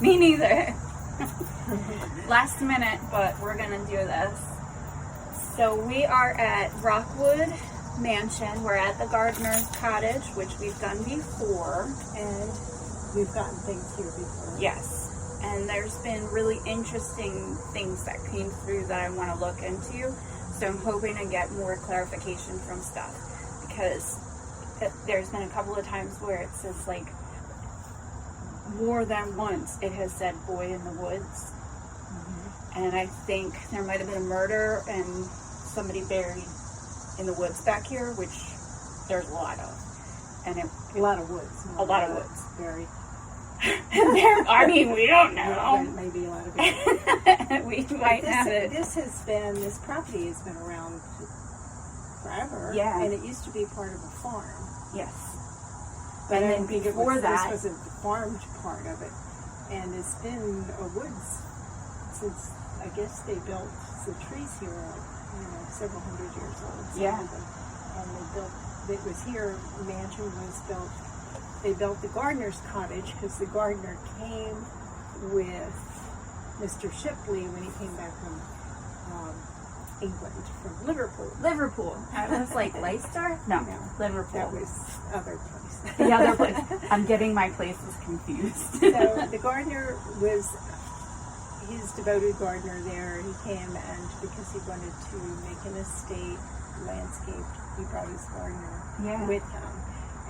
Me neither. Last minute, but we're gonna do this. So we are at Rockwood Mansion. We're at the gardener's cottage, which we've done before. And we've gotten things here before. Yes. And there's been really interesting things that came through that I want to look into. So I'm hoping to get more clarification from stuff. Because there's been a couple of times where it says, like, more than once it has said boy in the woods. And I think there might have been a murder and somebody buried in the woods back here, which there's a lot of. And a lot of woods. A lot of woods. Buried. I mean, we don't know. Maybe a lot of it. We might have it. This property has been around forever. Yeah. And it used to be part of a farm. Yes. But and then before that, this was a farmed part of it. And it's been a woods since, I guess they built the trees here, several hundred years old. Yeah. And it was here, the mansion was built. They built the gardener's cottage because the gardener came with Mr. Shipley when he came back from England, from Liverpool. Liverpool. I was like Leicester? No, Liverpool. That was other place. The other place. I'm getting my places confused. So the gardener was his devoted gardener there. He came, and because he wanted to make an estate landscaped, he brought his gardener with him.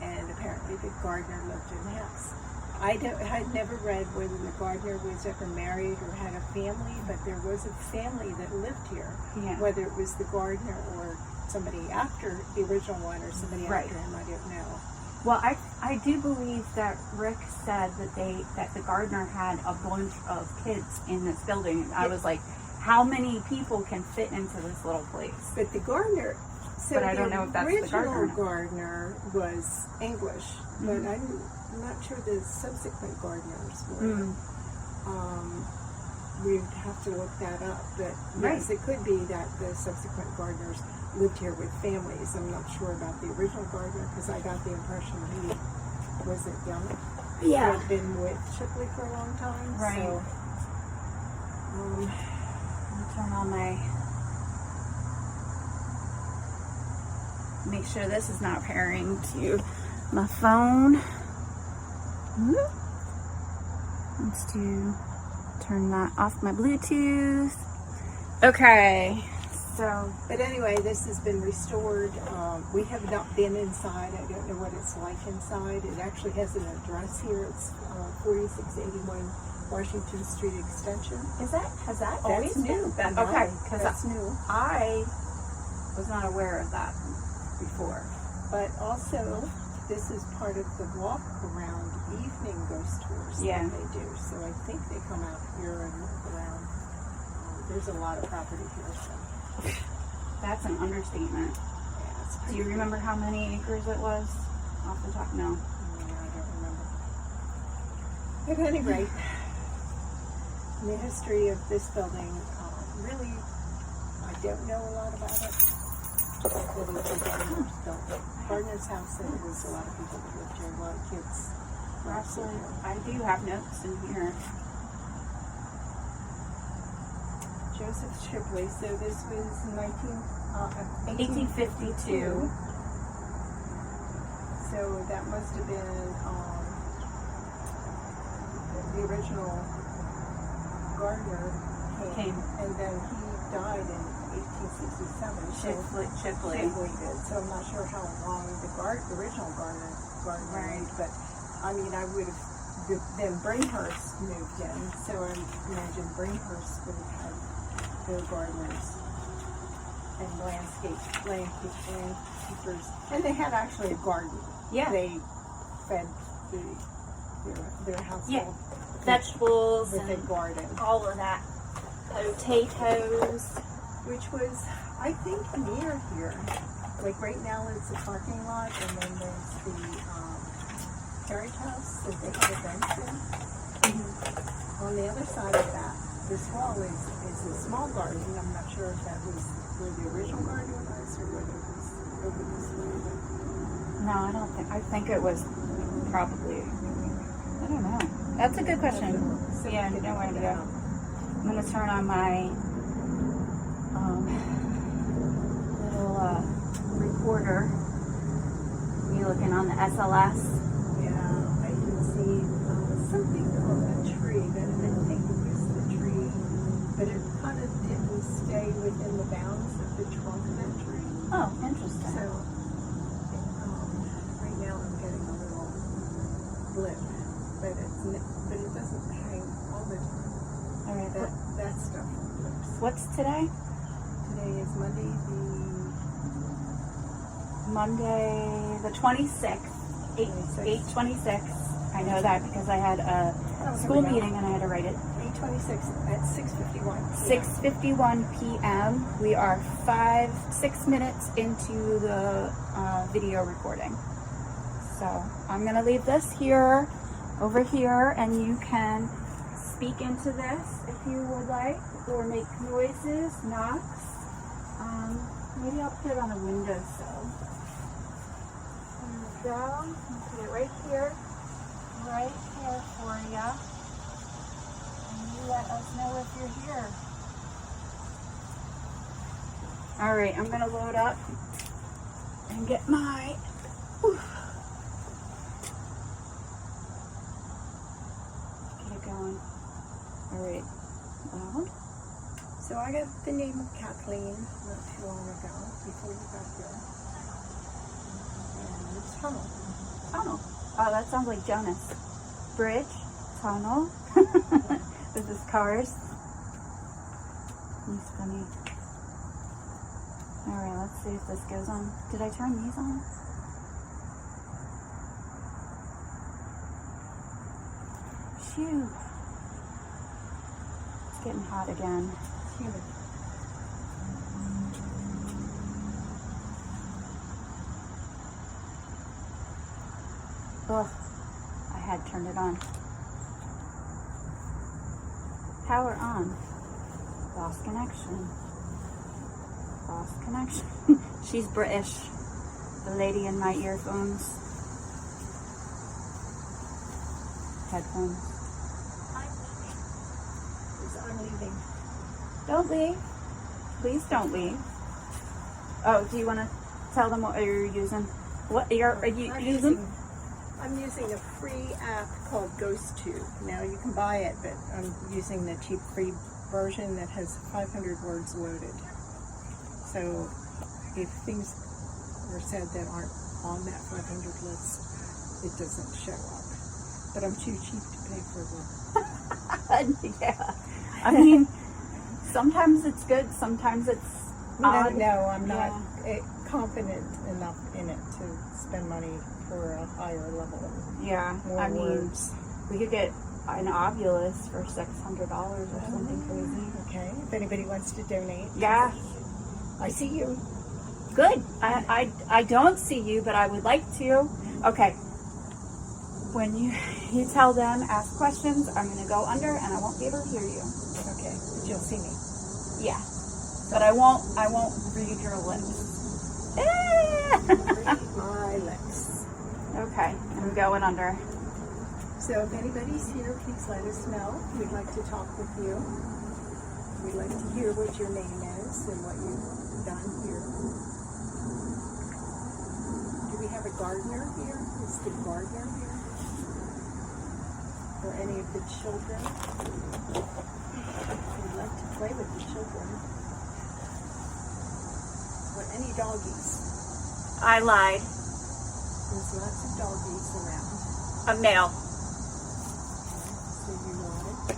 And apparently the gardener lived in the house. I had never read whether the gardener was ever married or had a family, but there was a family that lived here. Yeah. Whether it was the gardener or somebody after the original one or somebody after him, I don't know. Well, I do believe that Rick said that the gardener had a bunch of kids in this building. I was like, how many people can fit into this little place? But the gardener... So but I don't know if that's the gardener. The original gardener was English, but I'm not sure the subsequent gardeners were. We'd have to look that up, but yes, it could be that the subsequent gardeners lived here with families. I'm not sure about the original gardener because I got the impression he wasn't young. Yeah. He had been with Shipley for a long time. Right. So, I'll turn on my... Make sure this is not pairing to my phone. Let's turn that off my Bluetooth. Okay, so. But anyway, this has been restored. We have not been inside. I don't know what it's like inside. It actually has an address here. It's 4681 Washington Street Extension. Has that always new? Okay, because that's new. I was not aware of that before. But also, this is part of the walk around evening ghost tours that they do. So I think they come out here and walk around. There's a lot of property here. So. That's an understatement. Yeah, do you remember how many acres it was? Off the top, no. Yeah, I don't remember. At any rate, the history of this building, really, I don't know a lot about it. Gardener's house, there was a lot of people that lived here, a lot of kids. I do have notes in here. Joseph Shipley, so this was 1852. So that must have been the original gardener came, and then he died in 1867. Shipley did. So I'm not sure how long the original gardener reigned, but I mean, I would have. Then Pennhurst moved in, so I imagine Pennhurst would have had their gardeners and landscapers, and they had actually a garden. Yeah, they fed their household vegetables with a garden, all of that, potatoes, which was, I think, near here. Like right now, it's a parking lot, and then there's the carriage house that they have events in. On the other side of that, this wall is a small garden. I'm not sure if that was where the original garden was or whether it was over this way. No, I don't think. I think it was probably. I don't know. That's a good question. So Yeah, we you can know where to find go. out. I'm gonna turn on my little recorder. You looking on the SLS? Yeah, I can see something on the tree that I didn't think it was the tree, but it kind of didn't stay within the bounds of the trunk of that tree. Oh, interesting. So right now I'm getting a little blip, but it doesn't hang all the time. All right. That stuff blips. What's today? Today is Monday the 26th. 8:26. I know that because I had a school meeting and I had to write it. 8:26 at 6:51. 6:51 p.m. We are 6 minutes into the video recording. So I'm gonna leave this here, over here, and you can speak into this if you would like, or make noises, knocks. Maybe I'll put it on a windowsill. There we go. I'll put it right here for you. And you let us know if you're here. All right, I'm gonna load up and get my. Get it going. All right. Well, So I got the name of Kathleen not too long ago, before we got here. And it's tunnel. tunnel. Oh, that sounds like Jonas. Bridge, tunnel. This is cars. He's funny. All right, let's see if this goes on. Did I turn these on? Phew. It's getting hot again. It's humid. Ugh, I had turned it on. Power on. Lost connection. Lost connection. She's British. The lady in my earphones. Headphones. I'm leaving. Don't leave. Please don't leave. Oh, do you want to tell them what you're using? What are you using? I'm using a free app called GhostTube. Now you can buy it, but I'm using the cheap free version that has 500 words loaded. So if things are said that aren't on that 500 list, it doesn't show up. But I'm too cheap to pay for them. Yeah. I mean, sometimes it's good, sometimes it's odd. No, I'm not confident enough in it to spend money for a higher level. Yeah, More I mean, words. we could get an Ovilus for $600 or something crazy. Okay, if anybody wants to donate. Yeah, I see you. good. I don't see you, but I would like to. Okay. When you tell them, ask questions, I'm going to go under and I won't be able to hear you. Okay, but you'll see me. Yeah. But I won't read your lips. Read my lips. Okay, I'm going under. So if anybody's here, please let us know. We'd like to talk with you. We'd like to hear what your name is and what you've done here. Do we have a gardener here? Is the gardener here? Or any of the children? We'd like to play with the children. Or any doggies. I lied. There's lots of doggies around. A male. So you lied.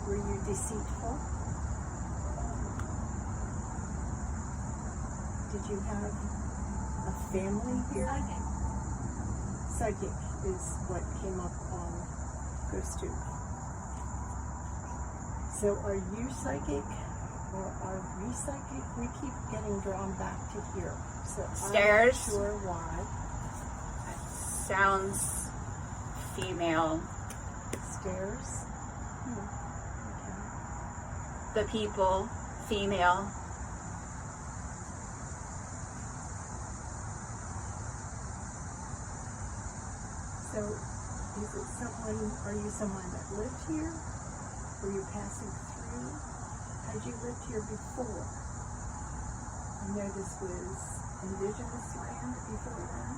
Were you deceitful? Did you have a family here? Psychic is what came up on GhostTube. So are you psychic or are we psychic? We keep getting drawn back to here. So Stairs. I'm not sure why. Sounds female. Stairs. Okay. The people, female. So is Are you someone that lived here? Were you passing through? Had you lived here before? I know this was indigenous land before then,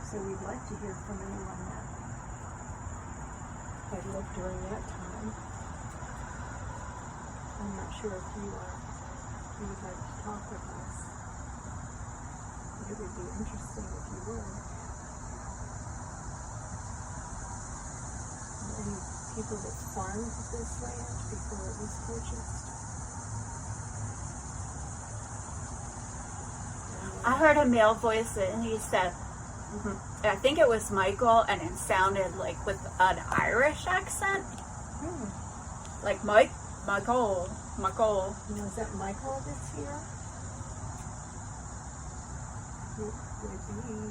so we'd like to hear from anyone that had lived during that time. I'm not sure if you would like to talk with us. It would be interesting if you would. Any people that farmed this land before it was purchased? I heard a male voice and he said, I think it was Michael, and it sounded like with an Irish accent. Like Michael. Now, is that Michael that's here? It would be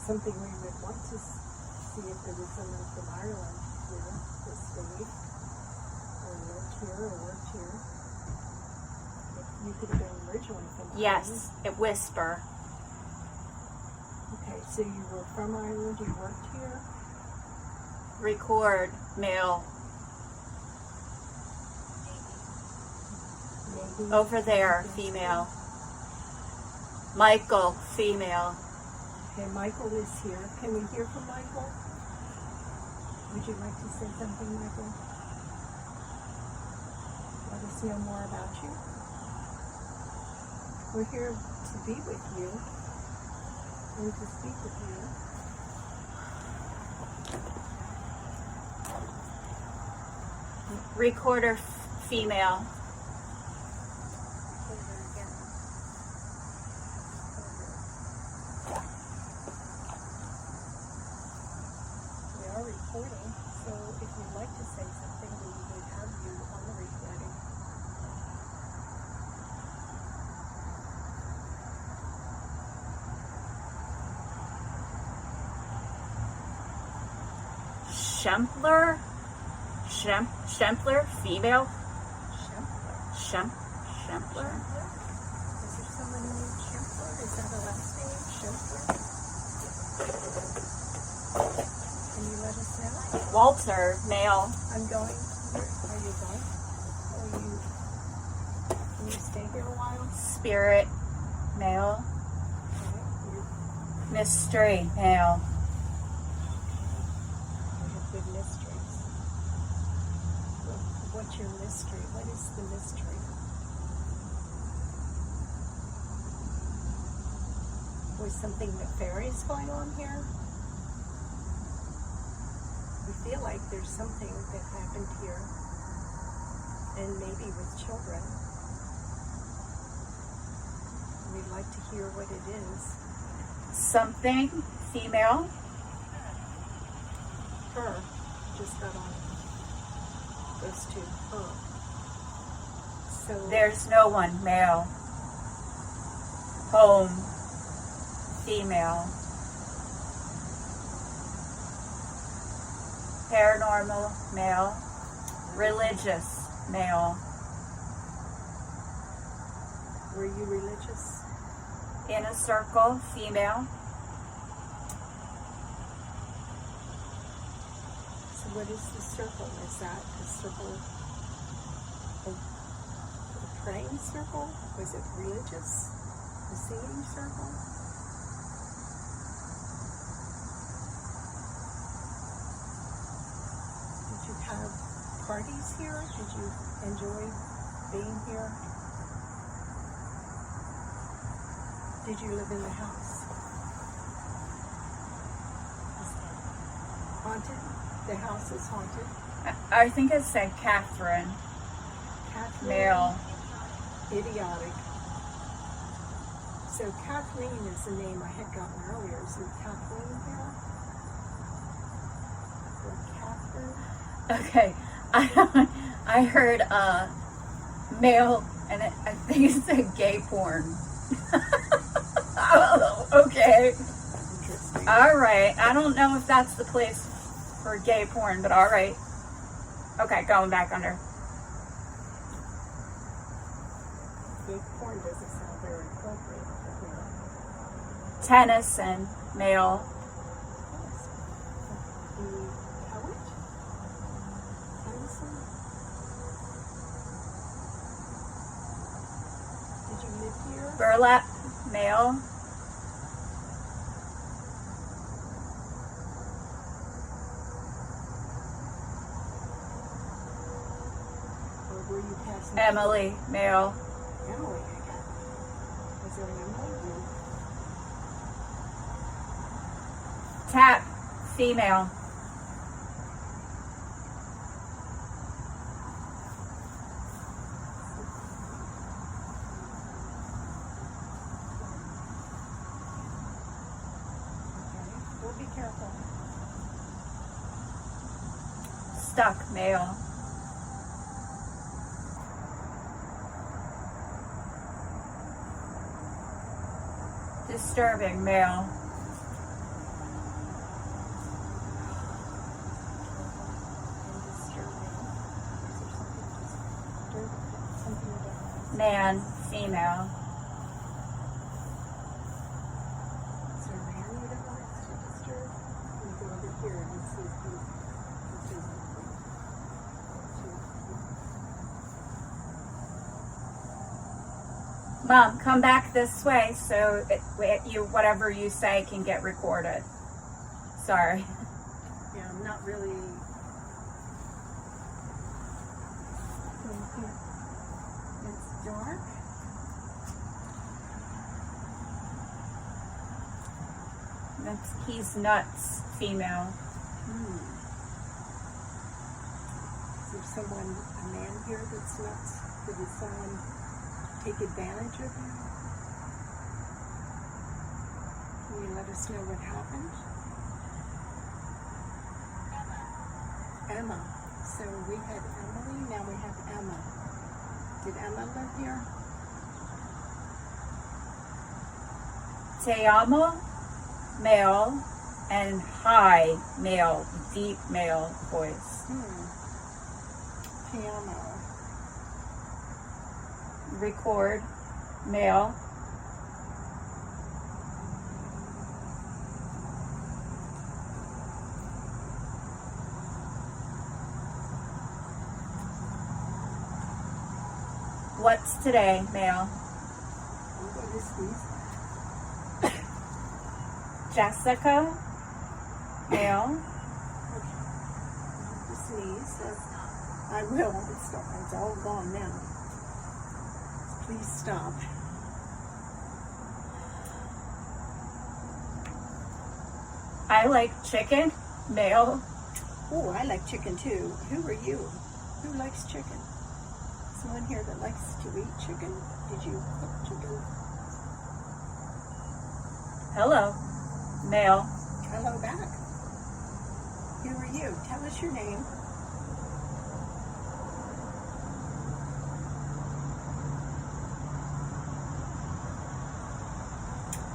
something we would want to see if there was someone from Ireland here that stayed, or lived here, or worked here. You could have been originally from Ireland. Yes, it whisper. Okay, so you were from Ireland, you worked here? Record, male. Maybe. Over there, female. Michael, female. Okay, Michael is here. Can we hear from Michael? Would you like to say something, Michael? Let us know more about you. We're here to be with you and to speak with you. Recorder, female. We are recording, so if you'd like to say something, we would have you on the recording. Shempler, female. Shempler. Shempler. Is there someone named Shempler? Is that a last name? Shempler? Can you let us know? Walter, male. I'm going. Where are you going? Can you stay here a while? Spirit, male. Okay. Mystery, male. We have good mysteries. What's your mystery? What is the mystery? Was something nefarious going on here? We feel like there's something that happened here, and maybe with children. We'd like to hear what it is. Something, female. Her just got on. Those two. Her. So There's no one, male. Home, female. Paranormal, male. Religious, male. were you religious? Inner circle, female. So what is the circle? Is that the circle, a praying circle? Was it religious? The singing circle? Did you have parties here? Did you enjoy being here? Did you live in the house? Is it haunted? The house is haunted. I think it said Catherine, Kathleen, male. idiotic. So Kathleen is the name I had gotten earlier. Is it Kathleen here? Or Catherine? Okay, I heard male, and I think it said gay porn. Oh, okay. Interesting. All right. I don't know if that's the place for gay porn, but all right. Okay, going back under. Gay porn doesn't sound very appropriate for here. Tennyson, male. Yes. here? Burlap, male. Or were you passing? Emily, male. Emily, I got. Was there an Emily? No. Tap, female. Okay, we'll be careful. Stuck, male. Disturbing, male. Man, female. Is there a man you don't want us to disturb? We go over here and see if he says anything. Mom, come back this way so whatever you say can get recorded. Sorry. Yeah, I'm not really. It's dark. He's nuts, female. Is there someone, a man here that's nuts? Did someone take advantage of him? Can you let us know what happened? Emma. So we had Emily, now we have Emma. Did Emma live here? Te amo, male, and hi, male, deep male voice. Piano. Record, male. What's today, male? What is these? Jessica, male. The sneeze. I will. It's all gone now. Please stop. I like chicken, male. Oh, I like chicken too. Who are you? Who likes chicken? Someone here that likes to eat chicken? Did you cook chicken? Hello, male. Hello back. Who are you? Tell us your name.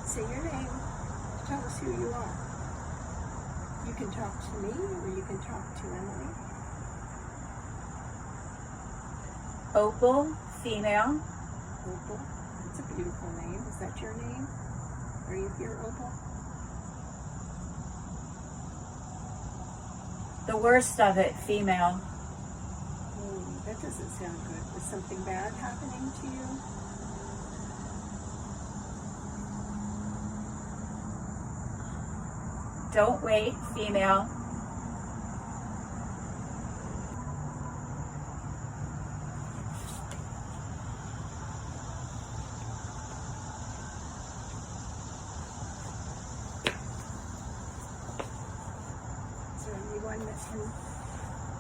Say your name. Tell us who you are. You can talk to me or you can talk to Emily. Opal, female. Opal. That's a beautiful name. Is that your name? Are you here, Opal? The worst of it, female. That doesn't sound good. Was something bad happening to you? Don't wait, female. Is there anyone that can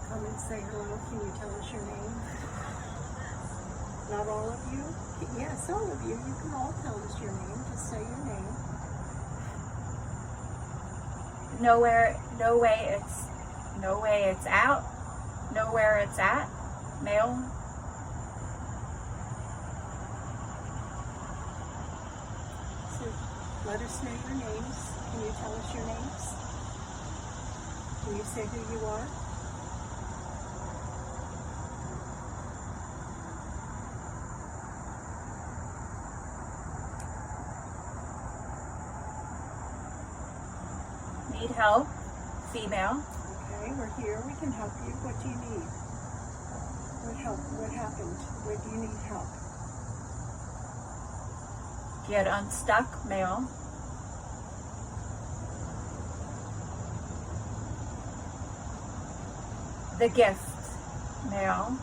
come and say hello? Can you tell us your name? Not all of you? Yes, all of you. You can all tell us your name. Just say your name. No way it's out. Know where it's at, male. So let us know your names. Can you tell us your names? Can you say who you are? Need help, female. Okay, we're here. We can help you. What do you need? What help? What happened? Where do you need help? Get unstuck, male. The gift, male.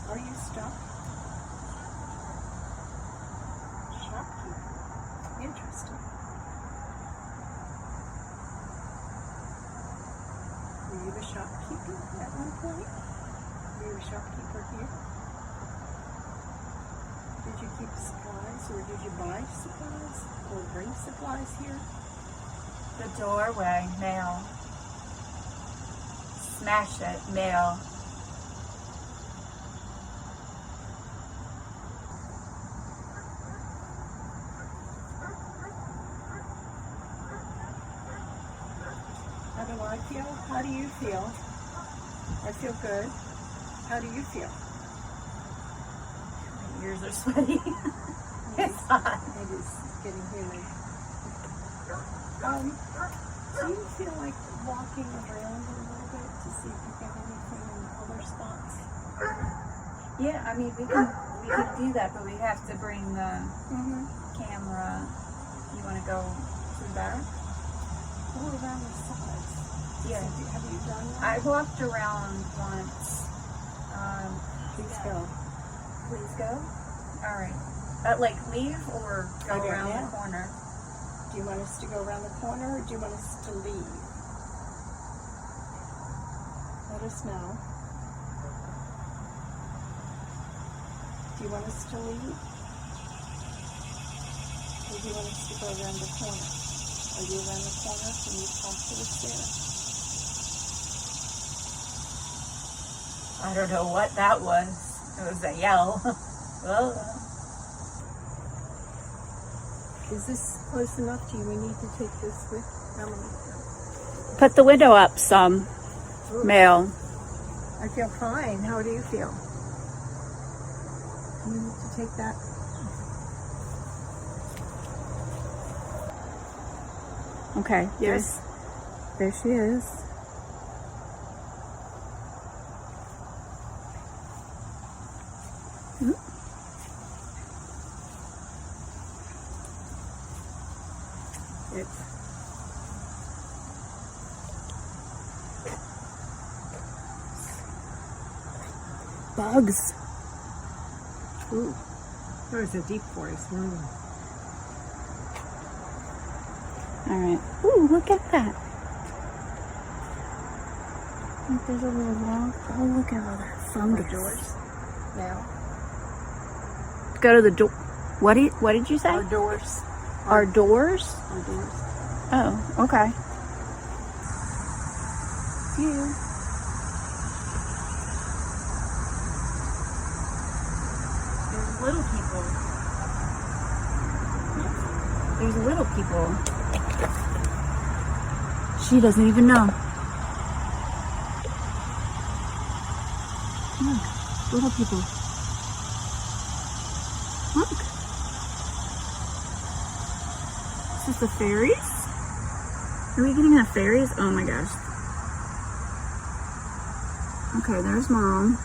Are you stuck? Shopkeeper. Interesting. Were you the shopkeeper at one point? Were you a shopkeeper here? Did you keep supplies, or did you buy supplies, or bring supplies here? The doorway, male. Smash it, male. How do I feel? How do you feel? I feel good. How do you feel? My ears are sweaty. It's hot. It is getting humid. Do you feel like walking around a little bit to see if you get anything in other spots? Yeah, I mean we can do that, but we have to bring the camera. You want to go to the back? Go around the sides. Yeah. Have you done that? I walked around once. Please go. Please go. All right. Like leave or go I don't around know. the corner? Do you want us to go around the corner, or do you want us to leave? Let us know. Do you want us to leave? Or do you want us to go around the corner? Are you around the corner? Can you talk to us there? I don't know what that was. It was a yell. Well, Is this close enough? Do we need to take this with Emily? put the window up some, male. I feel fine. How do you feel? You need to take that. Okay. Yes. There she is. It's Bugs. ooh. There's a deep voice. All right. Ooh, look at that. Look, there's a little wall. Oh, look at all that fungus. Doors. Now. Go to the door. What did you say? Our doors. Our doors? Our doors. Oh, okay. You. There's little people. There's little people. She doesn't even know. Look, little people. Look. Is this the fairies? Are we getting the fairies? Oh my gosh. Okay, there's Mom.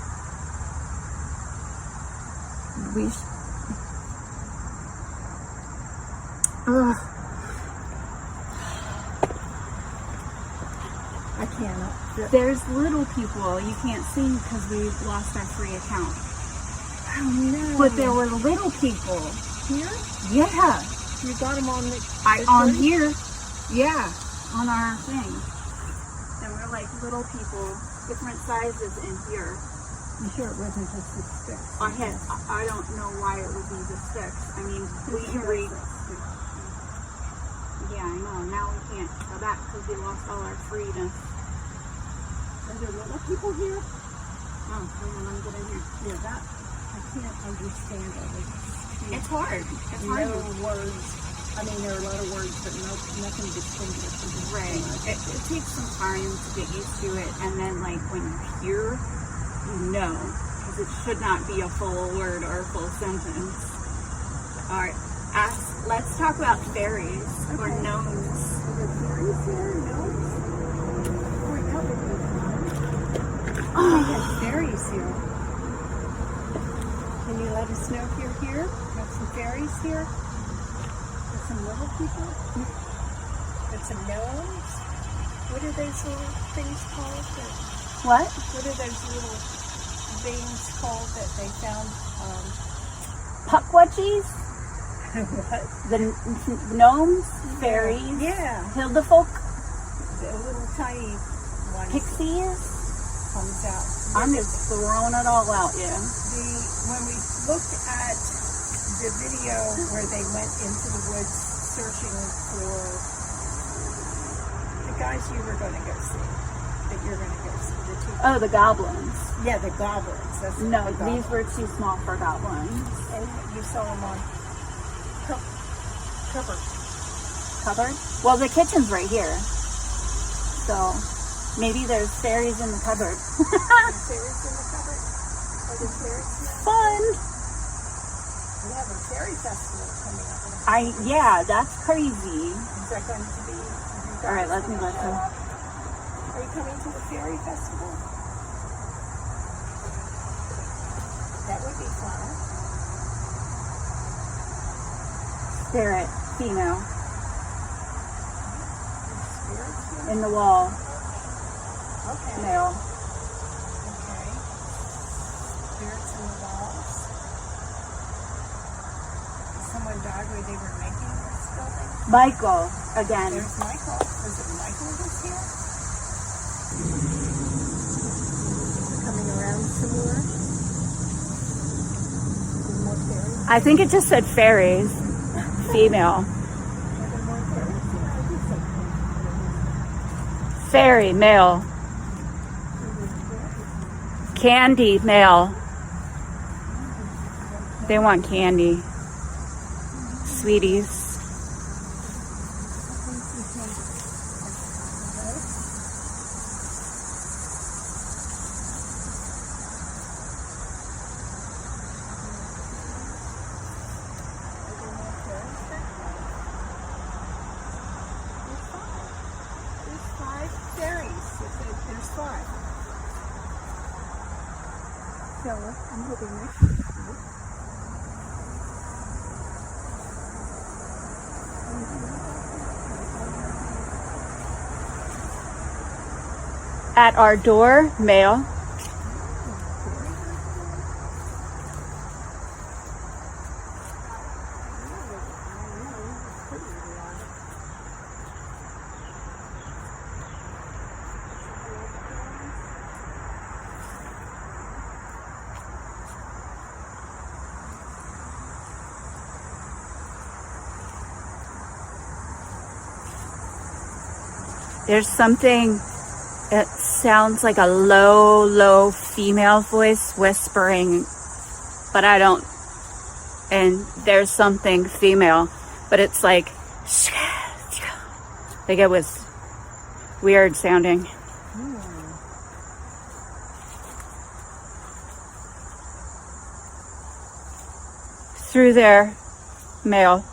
Ugh. I cannot. There's little people you can't see because we lost our free account. Oh no. But there were little people. Here? Yeah. You got them on the. On here. Yeah. On our thing. And we're like little people, different sizes in here. I'm sure it wasn't just the sticks. I don't know why it would be the sticks. I mean, we can read. Yeah, I know. Now we can't go back because we lost all our freedom. Are there little people here? Oh, come on, let me get in here. Yeah, that I can't understand all this. It's hard. It's hard. No words. I mean, there are a lot of words, but nothing distinguishes. Right. It takes some time to get used to it, and then like when you hear, you know, because it should not be a full word or a full sentence. All right. Let's talk about fairies or gnomes. Are there fairies here? No. Boy, that would be fun. Oh, yes, fairies. fairies here. There's some little people. There's some gnomes. What are those little things called? What? What are those little things called that they found? Puckwudgies? What? The gnomes? Fairies? Yeah. Hildefolk? The little tiny ones. Pixies? Comes out. I'm just throwing it all out, yeah. When we looked at the video where they went into the woods searching for the guys you were going to go see, that you're going to go see, the two. Oh, the goblins. Yeah, the goblins. That's No, the these goblins. were too small for goblins. And you saw them on cover. Cupboard? Well, the kitchen's right here. So, maybe there's fairies in the cupboard. Fairies in the cupboard? Are there fairies in the Fun! We have a fairy festival coming up. Yeah, that's crazy. Is that going to be? Alright, let me listen. Are you coming to the fairy festival? That would be fun. Spirit, female, Spirits here? in the wall, Okay. male. Okay. Spirits in the walls. Did someone die where they were making this building? Michael, again. There's Michael. Was it Michael that's here? Coming around some more. Some more fairies. I think it just said fairies. Female. Are there more fairies here? I just said fairies. Fairy, male. Candy, male. They want candy. Sweeties. There's five fairies. There's five. So I'm hoping At our door, male. There's something, it sounds like a low female voice whispering, but I don't, and there's something female, but it's like it was weird sounding. Through there, male.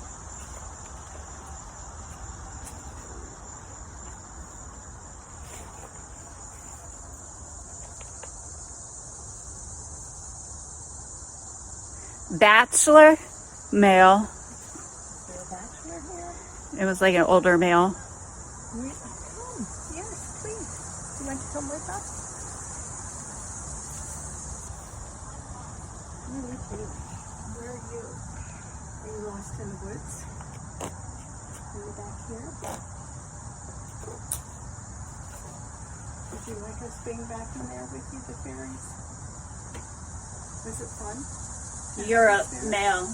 Bachelor, male. is there a bachelor here? It was like an older male. Come. Yes, please. Do you want to come with us? Where are you? Are you lost in the woods? Are you back here? Would you like us being back in there with you, the fairies? Was it fun? You're a male.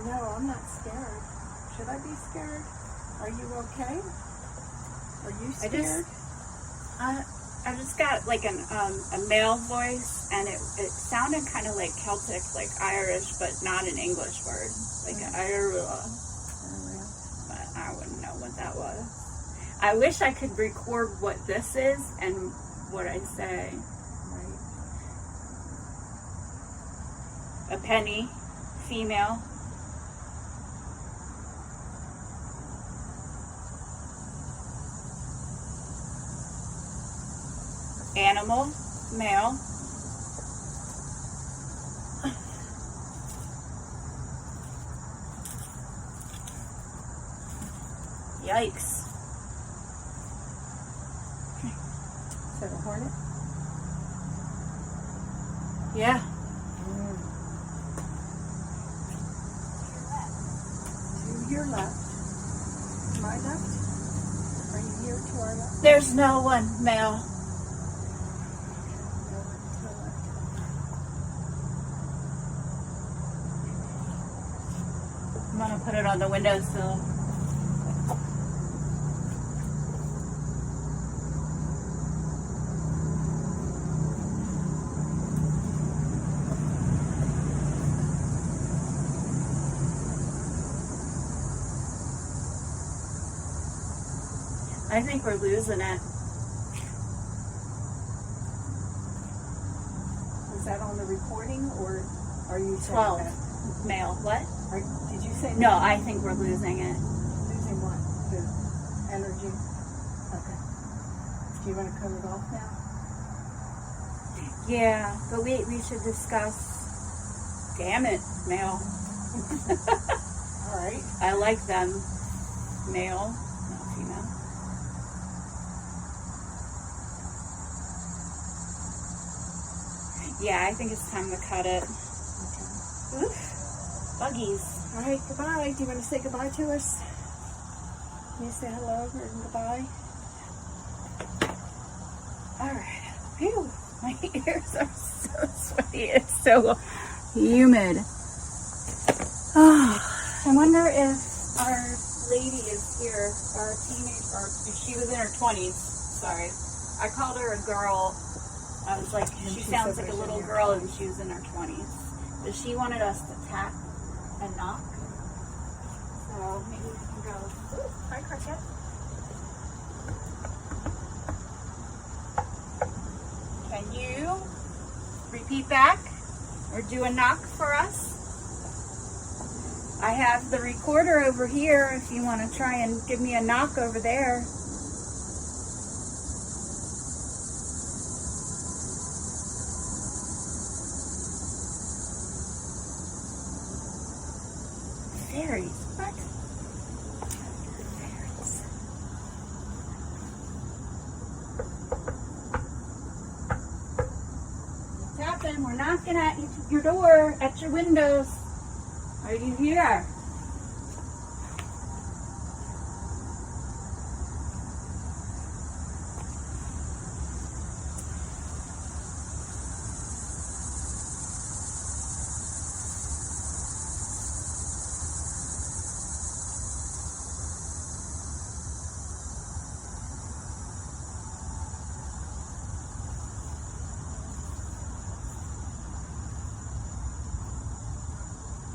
No, I'm not scared. Should I be scared? Are you okay? Are you scared? I just got like a male voice, and it sounded kind of like Celtic, like Irish, but not an English word, like Irish. But I wouldn't know what that was. I wish I could record what this is and what I say. Right. A penny, female. Animal, male. Yikes. Is that a hornet? Yeah. To your left. My left? Are you here to our left? There's no one, male. No, to the left. I'm gonna put it on the windowsill. I think we're losing it. Was that on the recording, or are you saying 12. that? Male. What? Did you say No, that? I think we're losing it. Losing what? The energy? Okay. Do you want to cut it off now? Yeah, but we should discuss. Damn it, male. All right. I like them. Male, not female. Yeah, I think it's time to cut it. Okay. Oof. Buggies. All right, goodbye. Do you want to say goodbye to us? Can you say hello or goodbye? Alright. Phew. My ears are so sweaty. It's so humid. Oh, I wonder if our lady is here, our teenage, or if she was in her 20s. Sorry. I called her a girl. I was like, And she she sounds said like a was in little her girl and she was in her 20s. But she wanted us to tap and knock. So maybe we can go. Ooh, hi, Cricket. Can you repeat back or do a knock for us? I have the recorder over here if you want to try and give me a knock over there. Fairies. What? Fairies. Tapping. We're knocking at your door, at your windows. Are you here?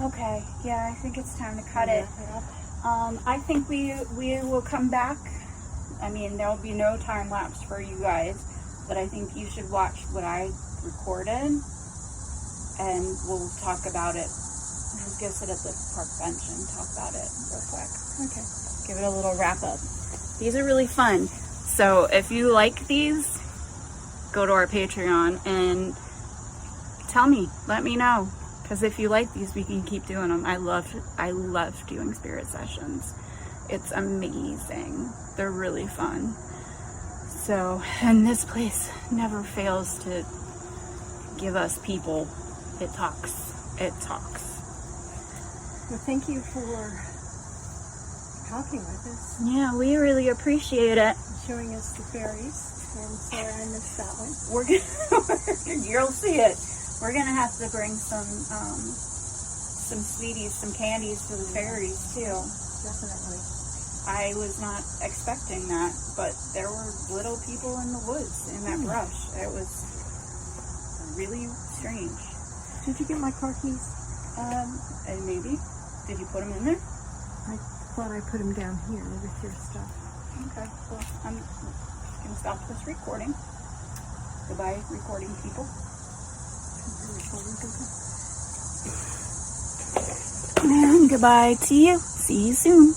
Okay, yeah, I think it's time to cut it. I think we will come back. I mean, there will be no time lapse for you guys, but I think you should watch what I recorded, and we'll talk about it. We'll go sit at the park bench and talk about it real quick. Okay. Give it a little wrap up. These are really fun. So if you like these, go to our Patreon and tell me, let me know. Because if you like these, we can keep doing them. I love doing spirit sessions. It's amazing. They're really fun. So, and this place never fails to give us people. It talks. It talks. Well, thank you for talking with us, Yeah, we really appreciate it. showing us the fairies. I'm sorry I missed that one. We're gonna, you'll see it. We're gonna have to bring some sweeties, some candies for the fairies too. Definitely. I was not expecting that, but there were little people in the woods in that brush. It was really strange. Did you get my car keys? And maybe, did you put them in there? I thought I put them down here with your stuff. Okay, well, I'm gonna stop this recording. Goodbye, recording people. And goodbye to you. See you soon.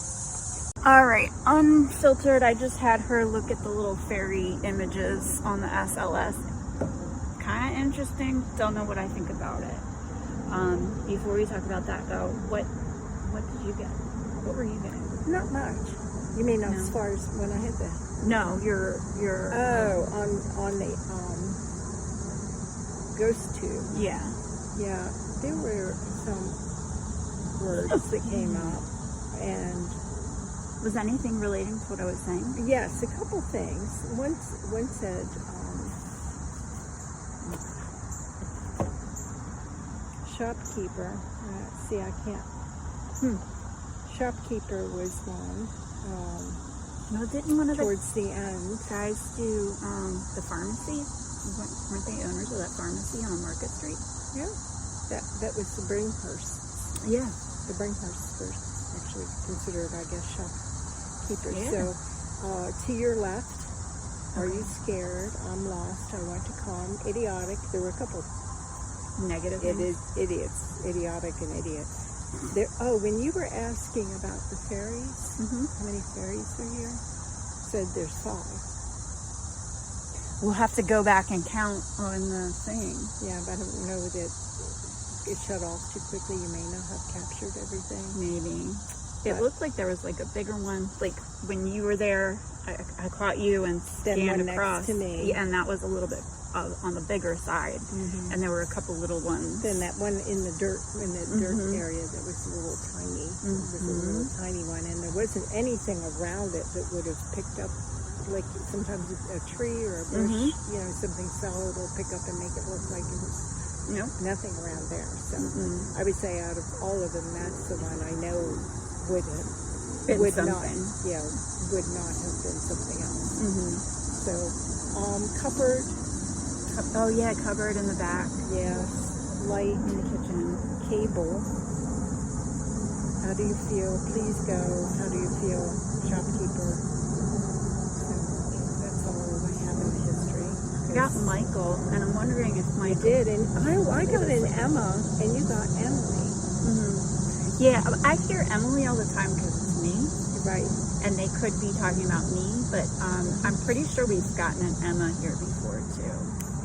All right, unfiltered. I just had her look at the little fairy images on the SLS. Kind of interesting. Don't know what I think about it. Before we talk about that, though, what did you get? What were you getting? Not much. You mean as far as when I had the? No, your. On the ghost tube. Yeah. Yeah, there were some words that came up, and was anything relating to what I was saying? yes, a couple things. One said shopkeeper. See, I can't. Shopkeeper was one. No, didn't one of the Towards the end. guys do the pharmacy? Weren't they owners of that pharmacy on Market Street? Yeah, that was the Pennhurst. Yeah. The Pennhurst were actually considered, I guess, shopkeepers. Yeah. So, to your left, are you scared? I'm lost. I want to come. Idiotic. There were a couple. Negative. It is idiots. Idiotic and idiot. When you were asking about the fairies, how many fairies are here? Said there's 5. We'll have to go back and count on the thing. Yeah, but I don't know that it shut off too quickly. You may not have captured everything. Maybe. It looked like there was like a bigger one. Like when you were there, I caught you and scanned across. Next to me. Yeah, and that was a little bit on the bigger side. And there were a couple little ones. Then that one in the dirt area that was a little tiny. It was a little tiny one, and there wasn't anything around it that would have picked up. Like sometimes a tree or a bush, something solid will pick up and make it look like it was nothing around there. So I would say out of all of them, that's the one I know would not have been something else. So cupboard. Oh yeah, cupboard in the back. Yes. Light in the kitchen. Cable. How do you feel? Please go. How do you feel? Shopkeeper. I got Michael, and I'm wondering if Michael did, and I got an Emma, and you got Emily. Yeah, I hear Emily all the time because it's me, right? And they could be talking about me, but I'm pretty sure we've gotten an Emma here before too.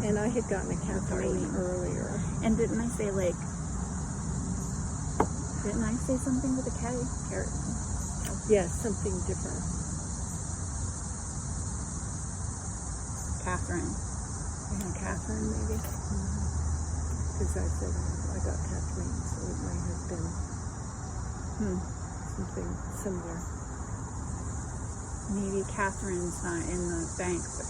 And I had gotten a Kathleen earlier. And didn't I say something with a K? Carrot. Yes, something different. Catherine. Catherine, maybe? Because I said I got Kathleen, so it might have been something similar. Maybe Catherine's not in the bank, but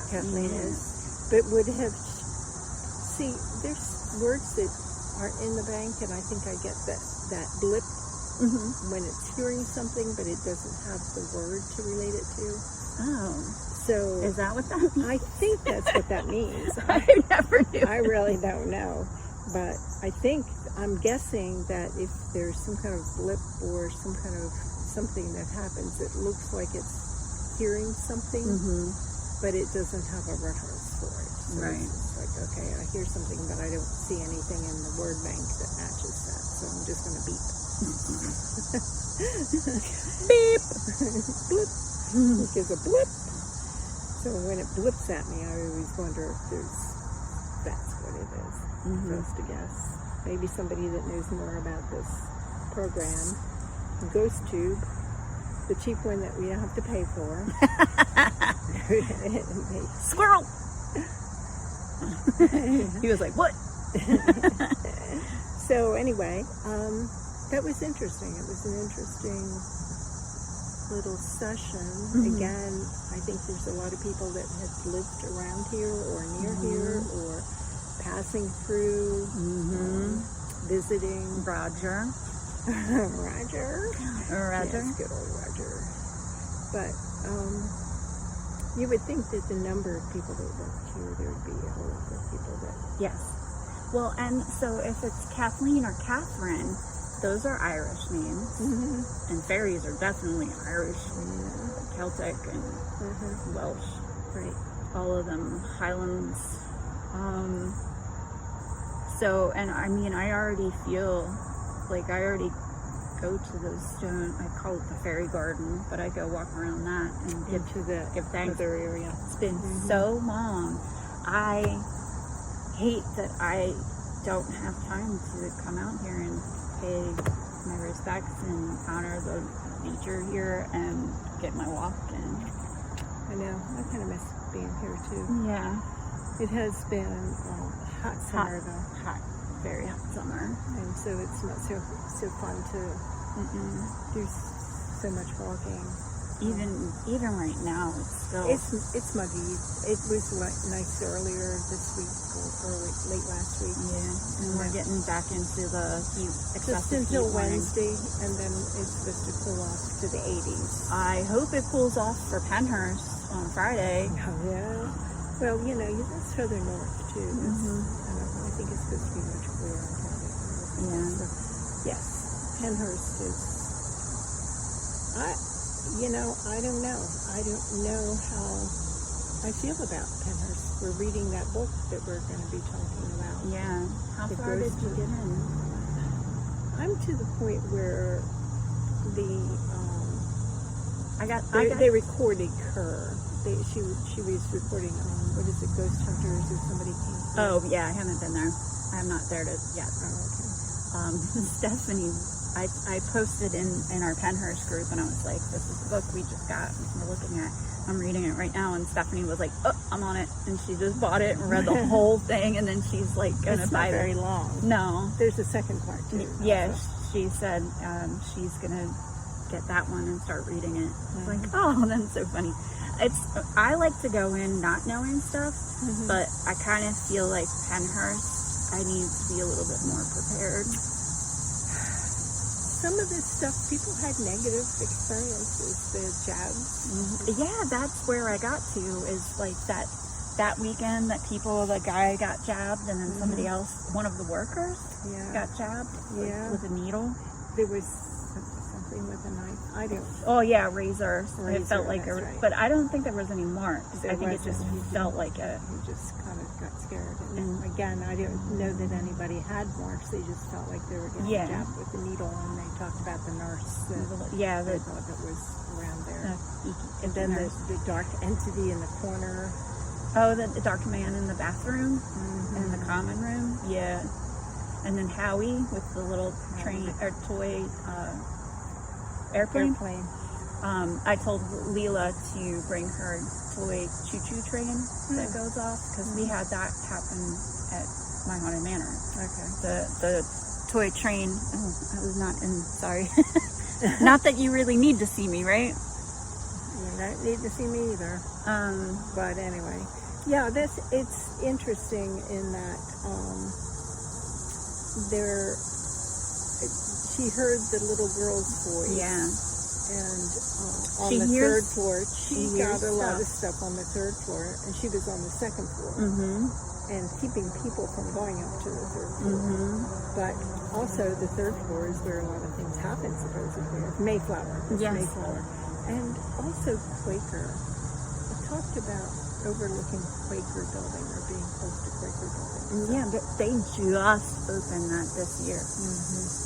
Kathleen is. But would have... See, there's words that are in the bank, and I think I get that blip when it's hearing something, but it doesn't have the word to relate it to. Oh. So is that what that means? I think that's what that means. I never knew. I really don't know. But I'm guessing that if there's some kind of blip or some kind of something that happens, it looks like it's hearing something, but it doesn't have a reference for it. So right. It's like, okay, I hear something, but I don't see anything in the word bank that matches that. So I'm just going to beep. Beep! Blip! It gives a blip. So when it blips at me, I always wonder if that's what it is. Just a guess. Maybe somebody that knows more about this program. Ghost Tube, the cheap one that we don't have to pay for. Squirrel! He was like, what? So anyway, that was interesting. It was an interesting little session. Again, I think there's a lot of people that have lived around here or near here or passing through, visiting. Roger. Roger. Roger. Yes, good old Roger. But you would think that the number of people that work here, there would be a whole lot of people that... Yes. Well, and so if it's Kathleen or Catherine, those are Irish names, and fairies are definitely Irish, Celtic and Welsh, right? All of them, Highlands. So, and I mean, I already feel like I already go to those stone, I call it the fairy garden, but I go walk around that and give thanks. Other area. It's been so long. I hate that I don't have time to come out here and pay my respects and honor the nature here and get my walk in. I know. I kind of miss being here too. Yeah. It has been a hot summer though. Hot, very hot summer. And so it's not so fun to do so much walking. Even right now, it's still it's muggy. It was nice earlier this week or late last week. Yeah, and we're getting back into the heat. Just until Wednesday, and then it's supposed to cool off to the 80s. I hope it cools off for Pennhurst on Friday. Oh yeah. Well, that's further north too. I think it's supposed to be much cooler on Friday. Yeah. So, yes, Pennhurst is. I don't know. I don't know how I feel about Pennhurst. We're reading that book that we're going to be talking about. Yeah. How far did you get in? I'm to the point where they recorded her. She was recording what is it, Ghost Hunters or somebody came. Oh yeah, I haven't been there. I'm not there yet. Oh, okay. Stephanie, I posted in our Pennhurst group, and I was like, this is the book we just got, we're looking at. I'm reading it right now, and Stephanie was like, oh, I'm on it. And she just bought it and read the whole thing, and then she's like, gonna buy it. It's not very long. No. There's a second part too. Yeah, she said she's gonna get that one and start reading it. It's like, oh, that's so funny. I like to go in not knowing stuff, but I kind of feel like Pennhurst, I need to be a little bit more prepared. Some of this stuff, people had negative experiences, the jabs. Yeah, that's where I got to, is like that weekend that the guy got jabbed, and then somebody else, one of the workers, got jabbed with a needle. There was something with a knife. I don't. Oh yeah, razor. It felt like right. But I don't think there was any marks. I think it just felt like it. He just kind of got scared. And again, I don't know that anybody had marks. They just felt like they were getting jabbed with a needle, and they talked about the nurse. They thought that was around there. And then the dark entity in the corner. Oh, the dark man in the bathroom, in the common room. Yeah. And then Howie with the little train or toy airplane. I told Leela to bring her toy choo-choo train that goes off, because we had that happen at my haunted manor. Okay. The toy train. Oh, I was not in. Sorry. Not that you really need to see me, right? You don't need to see me either. But anyway, yeah, it's interesting in that she heard the little girl's voice. Yeah. And on the third floor, she got a lot of stuff on the third floor, and she was on the second floor, and keeping people from going up to the third floor. But also, the third floor is where a lot of things happen, supposedly. Mayflower. Mayflower. And also Quaker. I talked about overlooking Quaker building, or being close to Quaker building. Yeah, but they just opened that this year.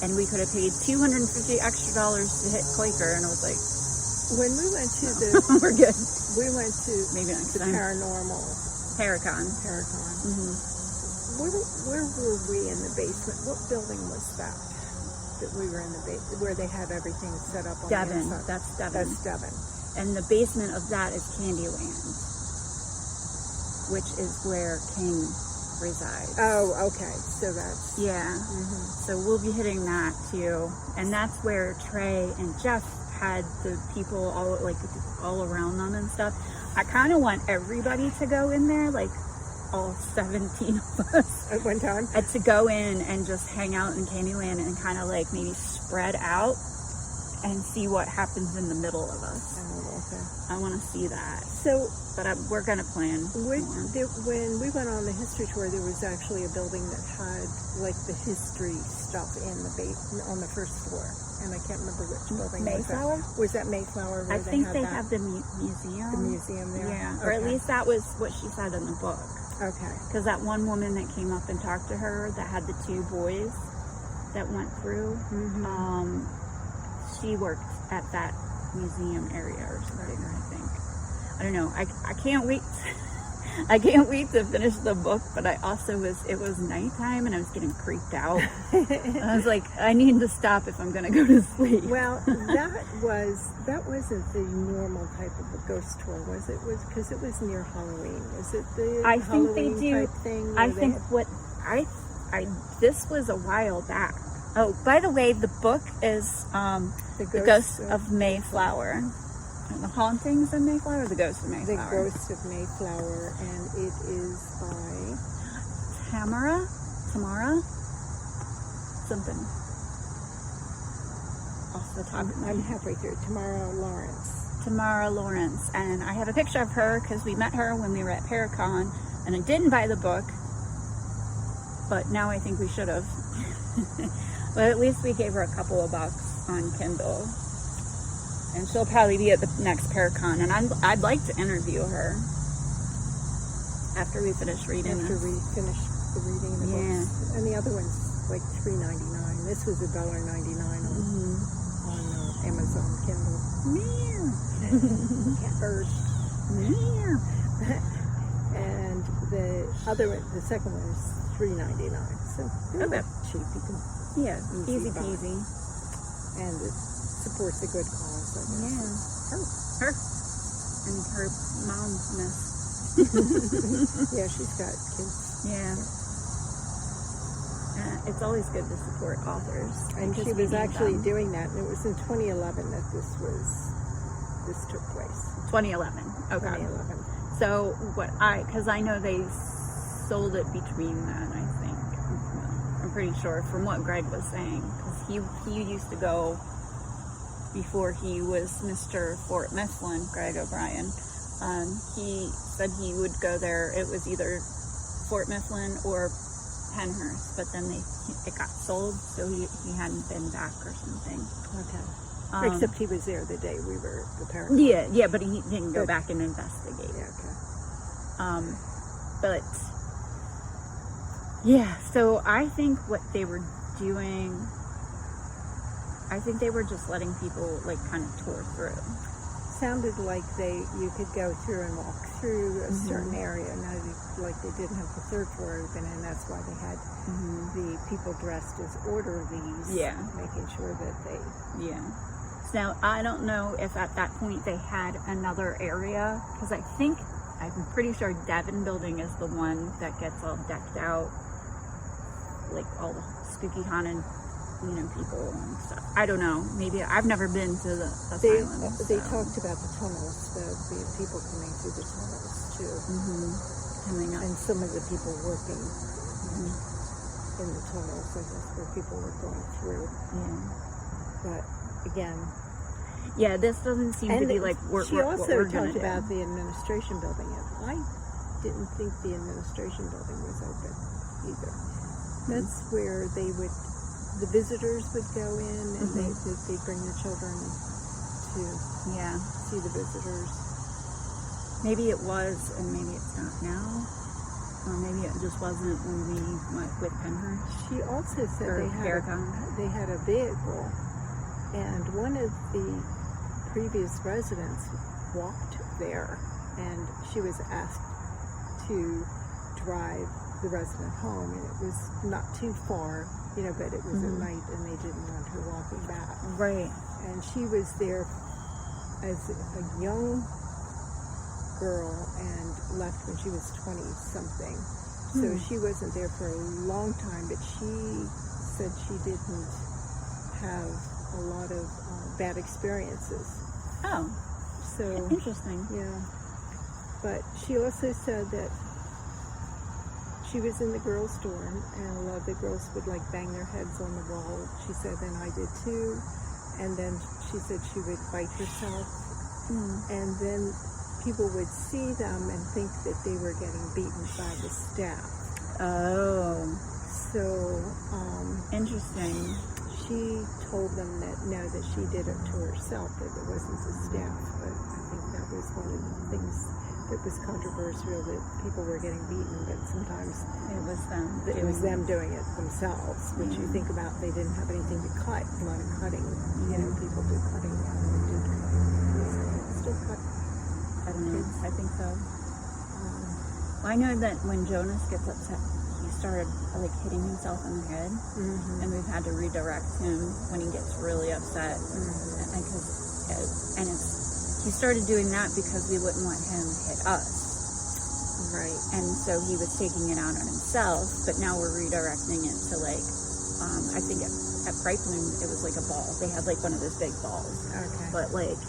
And we could have paid $250 extra to hit Quaker, and I was like, when we went to the we're good. We went to maybe next the time. Paranormal Paracon. Where were we in the basement? What building was that we were in the basement, where they have everything set up on the inside? That's Devon. That's Devon. And the basement of that is Candyland, which is where King resides. Oh, okay. So that's... Yeah. So we'll be hitting that too. And that's where Trey and Jeff had the people all around them and stuff. I kind of want everybody to go in there, like all 17 of us. At one time? To go in and just hang out in Candyland and kind of like maybe spread out and see what happens in the middle of us. Oh, okay. I want to see that. So, but we're going to plan. When we went on the history tour, there was actually a building that had like the history stuff on the first floor, and I can't remember which building. Mayflower? Was that Mayflower? I think they have the museum. The museum there. Yeah, or at least that was what she said in the book. Okay. Because that one woman that came up and talked to her that had the two boys that went through. she worked at that museum area or something, I think. I don't know. I can't wait. I can't wait to finish the book, but it was nighttime and I was getting creeped out. I was like, I need to stop if I'm going to go to sleep. Well, that wasn't the normal type of a ghost tour, was it? Because it was near Halloween. Is it the Halloween type thing? I think this was a while back. Oh, by the way, the book is The Ghost of Mayflower. The Hauntings of Mayflower or The Ghost of Mayflower? The Ghost of Mayflower, and it is by Tamara? Something. Off the top of my head. I'm halfway through. Tamara Lawrence. And I have a picture of her because we met her when we were at Paracon, and I didn't buy the book, but now I think we should have. But at least we gave her a couple of bucks on Kindle. And she'll probably be at the next Paracon, and I'd like to interview her after we finish reading After we finish the reading the books. And the other one's like $3.99. This was $1.99 on Amazon Kindle. Meow. Bird. Meow. And the second one is $3.99. So they're about cheap. You can Easy peasy. And it supports a good cause. Her. And her momness. Yeah, she's got kids. Yeah. It's always good to support authors. And she was actually doing that, and it was in 2011 that this took place. 2011. Okay. 2011. So because I know they sold it between then, I think. Well, I'm pretty sure from what Greg was saying, because he used to go before he was Mr. Fort Mifflin, Greg O'Brien. He said he would go there. It was either Fort Mifflin or Pennhurst, but then it got sold, so he hadn't been back or something. Okay. Except he was there the day we were at the Paracon. Yeah, but he didn't go back and investigate. Yeah, okay. But yeah, so I think what they were doing, I think they were just letting people like kind of tour through. Sounded like you could go through and walk through a certain area. Now, like they didn't have the third floor open, and that's why they had the people dressed as orderlies. Yeah, making sure that they. Yeah. So now I don't know if at that point they had another area, because I'm pretty sure Devon Building is the one that gets all decked out, like all the spooky haunted, people and stuff. I don't know. Maybe I've never been to the asylum. They talked about the tunnels, the people coming through the tunnels too. Coming up. And some of the people working in the tunnels, I guess, where people were going through. Yeah. But again. Yeah, this doesn't seem to be like she also talked about the administration building, and I didn't think the administration building was open either. That's where the visitors would go in, and they'd bring the children to see the visitors. Maybe it was, and maybe it's not now. Or maybe it just wasn't when we went with Pennhurst. She also said they had a vehicle, and one of the previous residents walked there, and she was asked to drive the resident home, and it was not too far, but it was at night, and they didn't want her walking back. Right. And she was there as a young girl and left when she was 20-something. So she wasn't there for a long time, but she said she didn't have a lot of bad experiences. Oh. So interesting. Yeah. But she also said that she was in the girls' dorm, and a lot of the girls would like bang their heads on the wall. She said, and I did too. And then she said she would bite herself. And then people would see them and think that they were getting beaten by the staff. Oh. So, interesting. She told them that that she did it to herself, that it wasn't the staff. But I think that was one of the things it was controversial that people were getting beaten, but sometimes It was them. it was them doing it themselves, which you think about, they didn't have anything to cut, a lot of cutting, you know, people do cutting now, they did still cut. I don't know. I think so. Well, I know that when Jonas gets upset, he started like hitting himself in the head, and we've had to redirect him when he gets really upset. He started doing that because we wouldn't want him to hit us. Right. And so he was taking it out on himself, but now we're redirecting it to like, I think at Franklin it was like a ball. They had like one of those big balls. Okay. But like,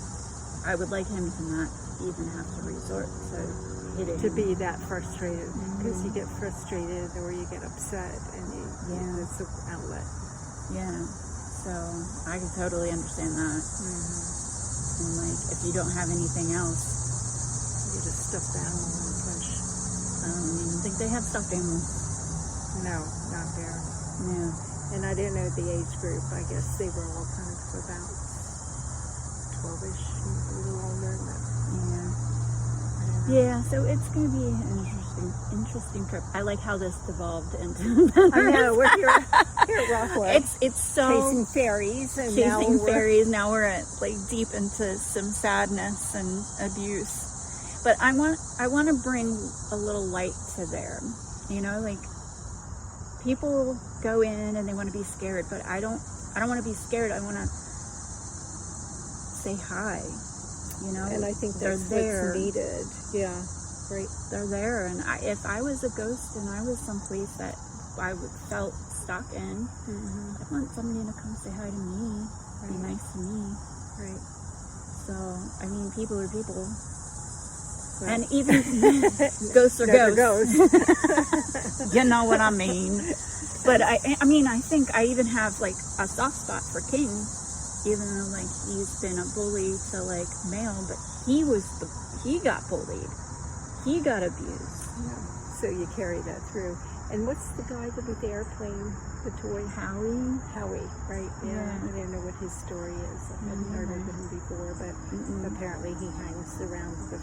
I would like him to not even have to resort to hitting. To be that frustrated, because you get frustrated or you get upset, and it's an outlet. Yeah. So I can totally understand that. And like, if you don't have anything else, You get a stuffed animal and punch. I don't even think they have stuffed animals. No, not there. No. And I didn't know the age group. I guess they were all kind of about 12-ish, a little older than that. Yeah, so it's going to be an interesting trip. I like how this devolved into I know, we're here at Rockwood. It's so chasing fairies, and now we're at like deep into some sadness and abuse. But I want to bring a little light to there. You know, like people go in and they want to be scared, but I don't want to be scared. I want to say hi. You know, and I think they're that's there. what's needed. Yeah, right. They're there, and if I was a ghost and I was someplace that I felt stuck in, I want somebody to come say hi to me, be nice to me. Right. So, I mean, people are people. Well, and even ghosts are ghosts. You know what I mean. But I mean, I think I even have like a soft spot for King, even though like he's been a bully to like male, but he got bullied. He got abused. Yeah. So you carry that through. And what's the guy that with the airplane, the toy? Howie, right? Yeah. I didn't know what his story is. I hadn't heard of him before, but apparently he hangs around the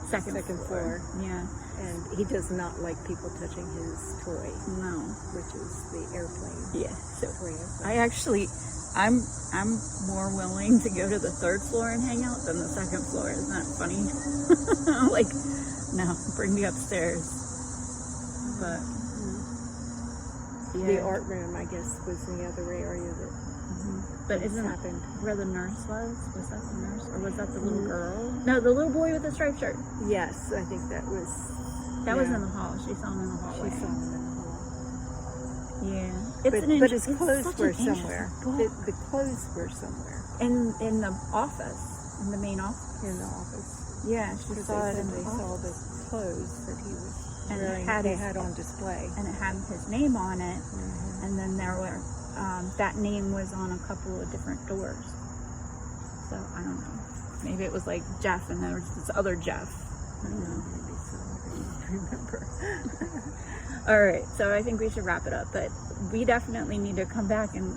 second floor. Yeah. And he does not like people touching his toy. No. Which is the airplane. Yeah. So toy airplane. I'm more willing to go to the third floor and hang out than the second floor. Isn't that funny? Like, no, bring me upstairs. But the art room, I guess, was in the other area that. But isn't happened where the nurse was? Was that the nurse, or was that the little girl? No, the little boy with the striped shirt. Yes, I think that was. That was in the hall. She saw him in the hallway. She saw him in the hall. Yeah, but his clothes were somewhere. The clothes were somewhere. In the office, in the main office. In the office. Yeah, she saw it. They saw the clothes that he was wearing. They had on display, and it had his name on it. And then there were that name was on a couple of different doors. So I don't know. Maybe it was like Jeff, and there was this other Jeff. I don't know. Maybe so. I don't remember. All right, so I think we should wrap it up. But we definitely need to come back and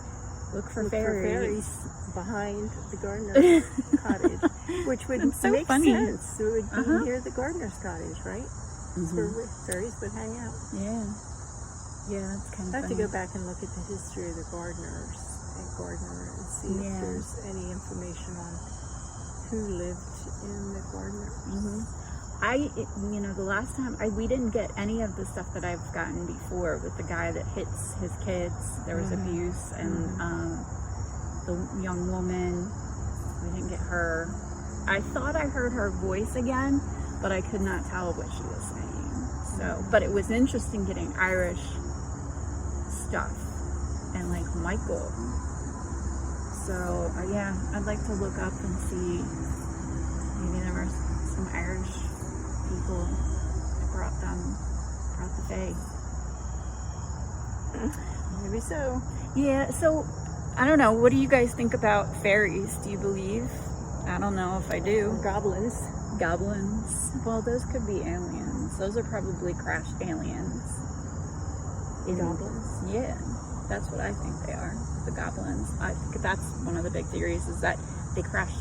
look for fairies behind the gardener's cottage, which would make sense. It would be near the gardener's cottage, right? That's where fairies would hang out. Yeah. Yeah, that's kind of I have to go back and look at the history of the gardener and see if there's any information on who lived in the gardener. The last time we didn't get any of the stuff that I've gotten before with the guy that hits his kids. There was abuse, and the young woman, we didn't get her. I thought I heard her voice again, but I could not tell what she was saying. So, but it was interesting getting Irish stuff and like Michael. So I'd like to look up and see maybe there were some Irish people that brought the fae. Maybe so. Yeah, so I don't know, what do you guys think about fairies? Do you believe? I don't know if I do. Goblins. Well, those could be aliens. Those are probably crashed aliens. Goblins? Yeah, that's what I think they are. The goblins. I think that's one of the big theories, is that they crashed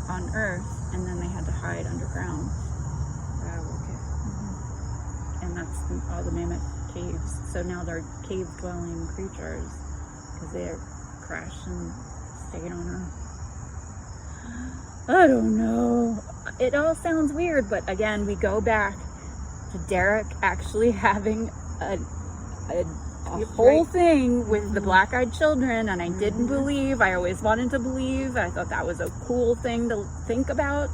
on Earth and then they had to hide underground. all the mammoth caves. So now they're cave-dwelling creatures because they're crashed and stayed on Earth. I don't know. It all sounds weird, but again, we go back to Derek actually having a whole thing with the black-eyed children, and I didn't believe. I always wanted to believe. I thought that was a cool thing to think about,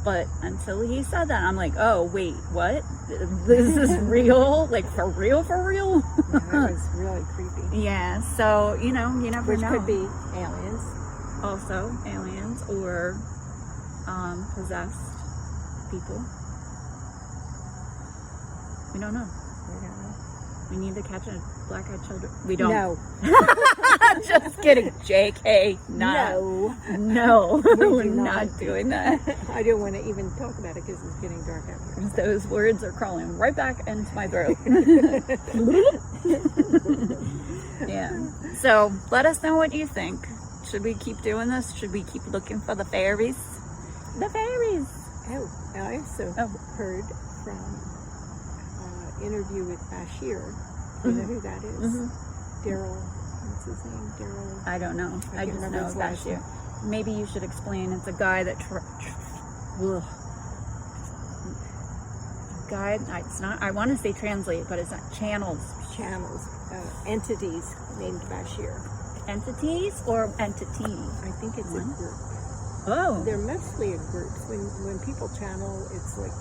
but until he said that, I'm like, oh wait, what? This is real? Like for real? Yeah, that was really creepy. Yeah. So you never Which know. could be aliens. Also aliens or possessed people. We don't know. We need to catch a black-eyed children. We don't. No. Just kidding. JK. No. No. We We're do not doing that. I don't want to even talk about it because it's getting dark out here. Those words are crawling right back into my throat. Yeah. So let us know what you think. Should we keep doing this? Should we keep looking for the fairies? The fairies. Oh, I also heard from interview with Bashir. Do you know who that is? Daryl. What's his name? Daryl. I don't know. I can't just remember know his that last you. name. Maybe you should explain. It's a guy that. It's not. I want to say translate, but it's not channels. Entities named Bashir. Entities or entity? I think it's a group. Oh. They're mostly a group. When people channel, it's like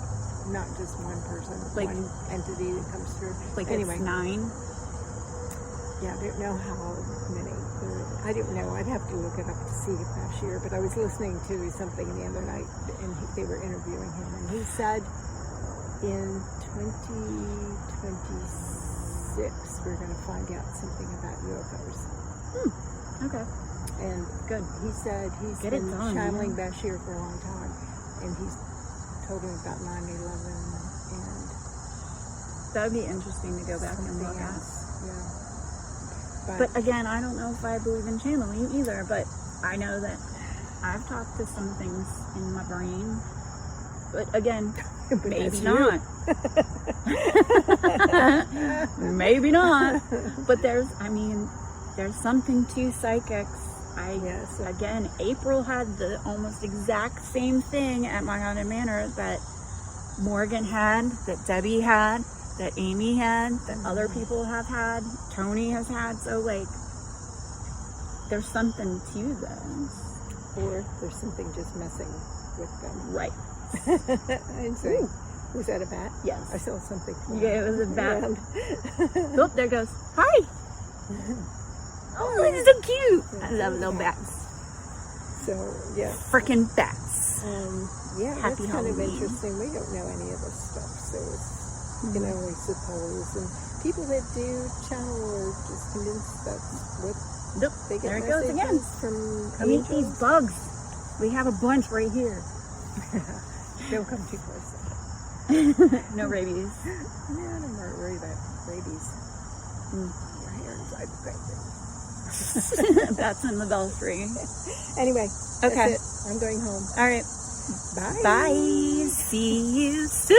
not just one person, Like- one entity that comes through. Like Anyway. it's 9. Yeah, I don't know how many. I don't know. I'd have to look it up to see if Bashir. But I was listening to something the other night, and they were interviewing him, and he said in 2026 we're going to find out something about UFOs. Okay. And Good. he said he's Get it been done, channeling man. Bashir for a long time, and he's told him about 9/11 and That would be interesting to go back and look something at. else. Yeah. But again, I don't know if I believe in channeling either, but I know that I've talked to some things in my brain. But again, But maybe that's not. Maybe not. But there's something to psychics. Yes. Again, April had the almost exact same thing at my haunted manor that Morgan had, that Debbie had, that Amy had, that other people have had, Tony has had. So like, there's something to this. Or there's something just messing with them. Right. And so, was that a bat? Yes. I saw something. Yeah, it was a bat. around. Oh, there it goes. Hi. Oh, it's so cute. I love little bats. So, yeah. Freaking bats. Yeah, Happy that's kind of Halloween. interesting. We don't know any of this stuff, so you can only suppose. And people that do channel are just convinced that's what Nope. they get There it goes again. messages from Come eat these angels. bugs. We have a bunch right here. Don't come too close. No rabies. Yeah, I'm not worried about rabies. My hair inside the crazy. That's in the belfry. Anyway, Okay. that's it. I'm going home. All right. Bye. Bye. See you soon.